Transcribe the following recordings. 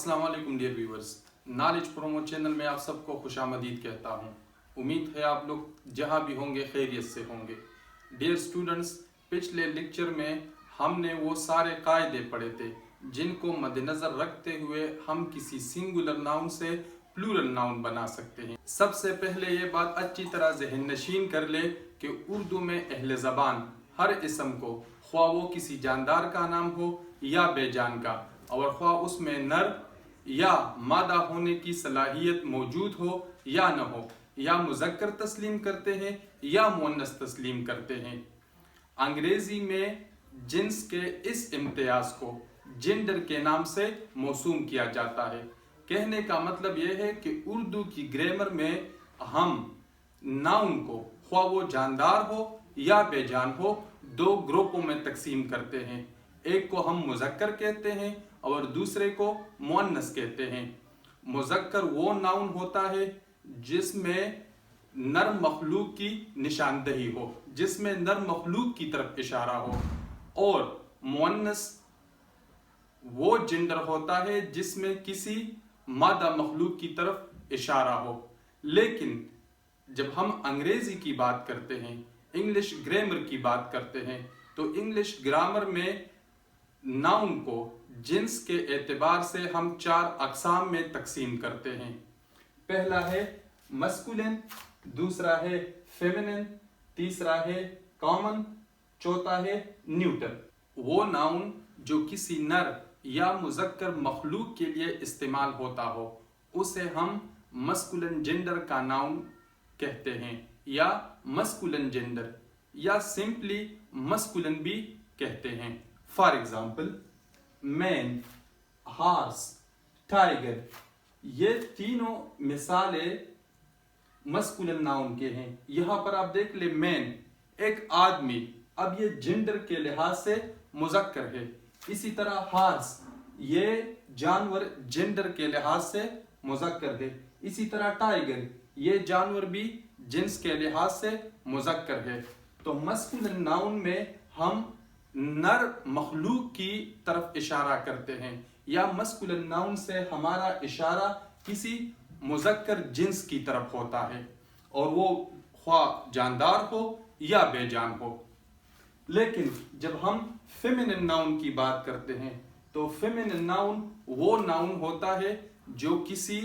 अस्सलाम वालेकुम dear viewers, knowledge promo channel में आप सबको खुशामदीद कहता हूँ। उम्मीद है आप लोग जहाँ भी होंगे खैरियत से होंगे। डियर स्टूडेंट्स, पिछले लेक्चर में हमने वो सारे कायदे पढ़े थे जिनको मद्देनज़र रखते हुए हम किसी सिंगुलर नाउन से प्लूरल नाउन बना सकते हैं। सबसे पहले ये बात अच्छी तरह ज़हन नशीन कर ले कि उर्दू में अहले ज़बान हर इसम को, ख्वाह वो किसी जानदार का नाम हो या बेजान का, और ख्वाह उसमें नर या मादा होने की सलाहियत मौजूद हो या न हो, या मुज़क्कर तस्लीम करते हैं या मुअन्नस तस्लीम करते हैं। अंग्रेज़ी में जिन्स के इस इम्तियाज़ को जेंडर के नाम से मौसूम किया जाता है। कहने का मतलब यह है कि उर्दू की ग्रामर में हम नाउन को, ख्वाह वो जानदार हो या बेजान हो, दो ग्रुपों में तकसीम करते हैं। एक को हम मुज़क्कर कहते हैं और दूसरे को मुअन्नस कहते हैं। मुज़क्कर वो नाउन होता है जिसमें नर मखलूक की निशानदही हो, जिसमें नर मखलूक की तरफ इशारा हो, और मुअन्नस वो जेंडर होता है जिसमें किसी मादा मखलूक की तरफ इशारा हो। लेकिन जब हम अंग्रेजी की बात करते हैं, इंग्लिश ग्रामर की बात करते हैं, तो इंग्लिश ग्रामर में नाउन को जिन्स के एतबार से हम चार अक़साम में तकसीम करते हैं। पहला है मस्कुलिन, दूसरा है फेमिनिन, तीसरा है कॉमन, चौथा है न्यूटर। वो नाउन जो किसी नर या मुज़क्कर मखलूक के लिए इस्तेमाल होता हो उसे हम मस्कुलिन जेंडर का नाउन कहते हैं, या मस्कुलिन जेंडर, या सिंपली मस्कुलिन भी कहते हैं। For example, man, horse, tiger, ये तीनों मिसालें मस्कुलिन नाउन के हैं। यहां पर आप देख ले, मैन एक आदमी, अब ये जेंडर के लिहाज से मुज़क्कर है। इसी तरह हॉर्स, ये जानवर जेंडर के लिहाज से मुज़क्कर है। इसी तरह टाइगर, ये जानवर भी जिन्स के लिहाज से मुज़क्कर है। तो मस्कुलिन नाउन में हम नर मखलूक की तरफ इशारा करते हैं, या मस्कुलिन नाउन से हमारा इशारा किसी मुज़क्कर जिन्स की तरफ होता है, और वो ख्वाह जानदार हो या बेजान हो। लेकिन जब हम फेमिनिन नाउन की बात करते हैं तो फेमिनिन नाउन वो नाउन होता है जो किसी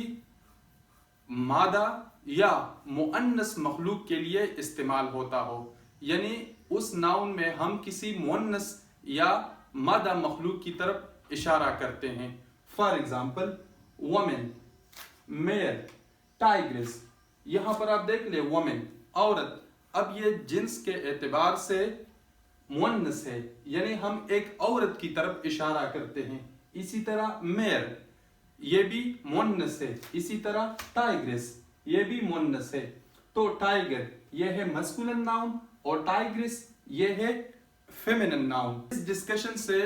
मादा या मुअन्नस मखलूक के लिए इस्तेमाल होता हो, यानी उस नाउन में हम किसी मुअन्नस या मादा मखलूक की तरफ इशारा करते हैं। For example, women, mayor, tigress. यहां पर आप देख ले, वुमेन औरत, अब ये जिन्स के एतबार से मुअन्नस है, यानी हम एक औरत की तरफ इशारा करते हैं। इसी तरह मेयर, ये भी मुअन्नस है। इसी तरह टाइग्रेस, ये भी मुअन्नस है। तो टाइगर ये है मस्कुलिन नाउन और टाइग्रेस ये है फेमिनिन नाउन। इस डिस्कशन से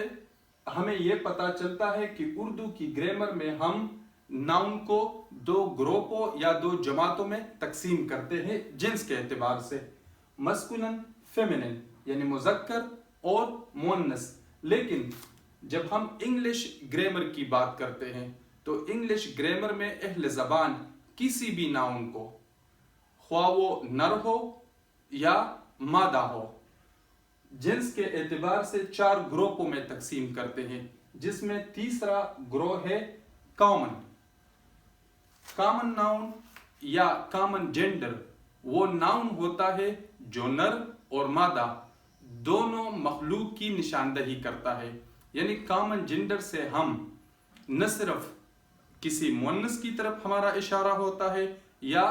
हमें यह पता चलता है कि उर्दू की ग्रामर में हम नाउन को दो ग्रुपों या दो जमातों में तकसीम करते हैं जिन्स के एतबार से, मस्कुलिन, फेमिनिन, यानी मुज़क्कर और मुअन्नस। लेकिन जब हम इंग्लिश ग्रामर की बात करते हैं तो इंग्लिश ग्रामर में अहले ज़बान किसी भी नाउन को, ख्वाह वो नर हो या मादा हो, जिन्स के एतबार से चार ग्रुपों में तकसीम करते हैं, जिसमें तीसरा ग्रोह है कॉमन। कॉमन नाउन या कॉमन जेंडर वो नाउन होता है जो नर और मादा दोनों मखलूक की निशानदही करता है। यानी कॉमन जेंडर से हम न सिर्फ किसी मुअन्नस की तरफ हमारा इशारा होता है या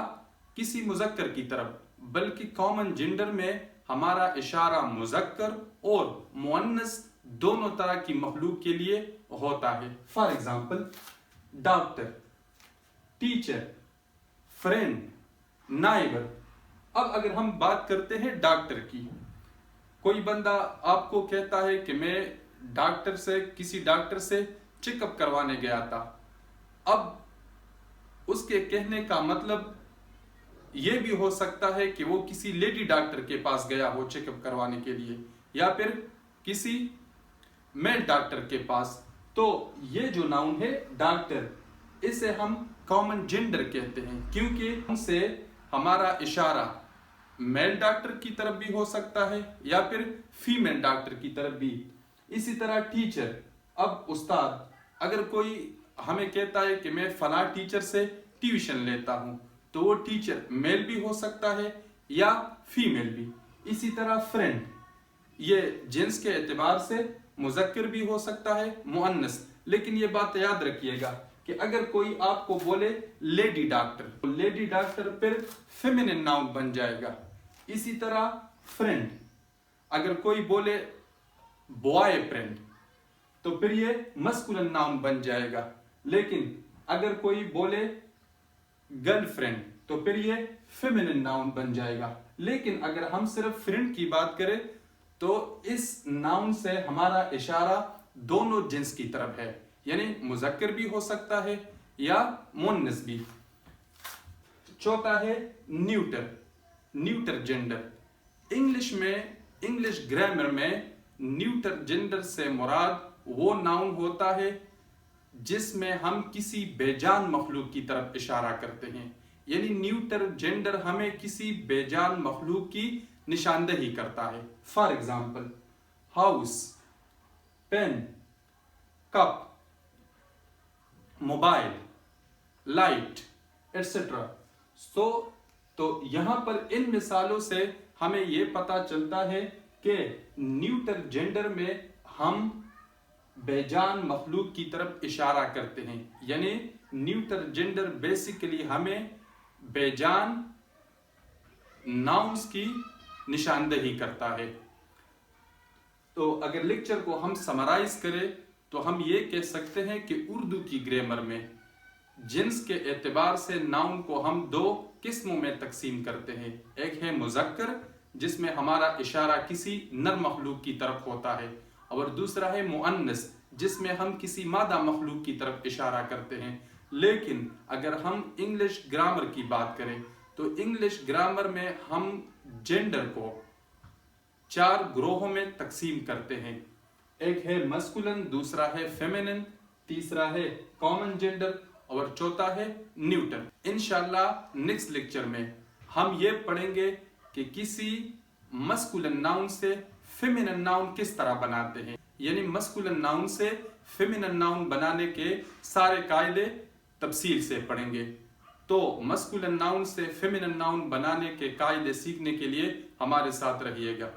किसी मुज़क्कर की तरफ, बल्कि कॉमन जेंडर में हमारा इशारा मुज़क्कर और मुअन्नस दोनों तरह की मखलूक के लिए होता है। For example, doctor, teacher, friend, neighbour. अब अगर हम बात करते हैं डॉक्टर की, कोई बंदा आपको कहता है कि मैं किसी डॉक्टर से चेकअप करवाने गया था। अब उसके कहने का मतलब यह भी हो सकता है कि वो किसी लेडी डॉक्टर के पास गया हो चेकअप करवाने के लिए, या फिर किसी मेल डॉक्टर के पास। तो ये जो नाउन है डॉक्टर, इसे हम कॉमन जेंडर कहते हैं, क्योंकि हमसे हमारा इशारा मेल डॉक्टर की तरफ भी हो सकता है या फिर फीमेल डॉक्टर की तरफ भी। इसी तरह टीचर, अब उस्ताद, अगर कोई हमें कहता है कि मैं फलां टीचर से ट्यूशन लेता हूं, तो वो टीचर मेल भी हो सकता है या फीमेल भी। इसी तरह फ्रेंड, ये जेंट्स के एतबार से मुज़क्कर भी हो सकता है, मुअन्नस। लेकिन ये बात याद रखिएगा कि अगर कोई आपको बोले लेडी डॉक्टर, तो लेडी डॉक्टर फिर फेमिनिन नाउन बन जाएगा। इसी तरह फ्रेंड, अगर कोई बोले बॉय फ्रेंड, तो फिर ये मस्कुलिन नाउन बन जाएगा। लेकिन अगर कोई बोले गर्लफ्रेंड, तो फिर ये फेमिनिन नाउन बन जाएगा। लेकिन अगर हम सिर्फ फ्रेंड की बात करें तो इस नाउन से हमारा इशारा दोनों जिन्स की तरफ है, यानी मुज़क्कर भी हो सकता है या मुअन्नस भी। चौथा है neuter, neuter gender. English grammar में न्यूटर जेंडर से मुराद वो नाउन होता है जिसमें हम किसी बेजान मखलूक की तरफ इशारा करते हैं, यानी न्यूटर जेंडर हमें किसी बेजान मखलूक की निशानदेही करता है। For example house, pen, cup, mobile, light, etcetera. तो यहां पर इन मिसालों से हमें यह पता चलता है कि न्यूटर जेंडर में हम बेजान मखलूक की तरफ इशारा करते हैं, यानी न्यूटर जेंडर बेसिकली हमें बेजान नाउन्स की निशानदेही करता है। तो अगर लेक्चर को हम समराइज करें तो हम ये कह सकते हैं कि उर्दू की ग्रामर में जिन्स के एतबार से नाउन को हम दो किस्मों में तकसीम करते हैं। एक है मुज़क्कर, जिसमें हमारा इशारा किसी नर मखलूक की तरफ होता है, और दूसरा है मुअन्नस, जिसमें हम किसी मादा मखलूक की तरफ इशारा करते हैं। लेकिन अगर हम इंग्लिश ग्रामर की बात करें तो इंग्लिश ग्रामर में हम जेंडर को 4 ग्रोहों में तकसीम करते हैं। एक है मस्कुलिन, दूसरा है फेमिनिन, तीसरा है कॉमन जेंडर और चौथा है न्यूटर। इंशाल्लाह नेक्स्ट लेक्चर में हम ये पढ़ेंगे कि किसी मस्कुलिन नाउन से फेमिनिन नाउन किस तरह बनाते हैं, यानी मस्कुलिन नाउन से फेमिनिन नाउन बनाने के सारे कायदे तफसील से पढ़ेंगे। तो मस्कुलिन नाउन से फेमिनिन नाउन बनाने के कायदे सीखने के लिए हमारे साथ रहिएगा।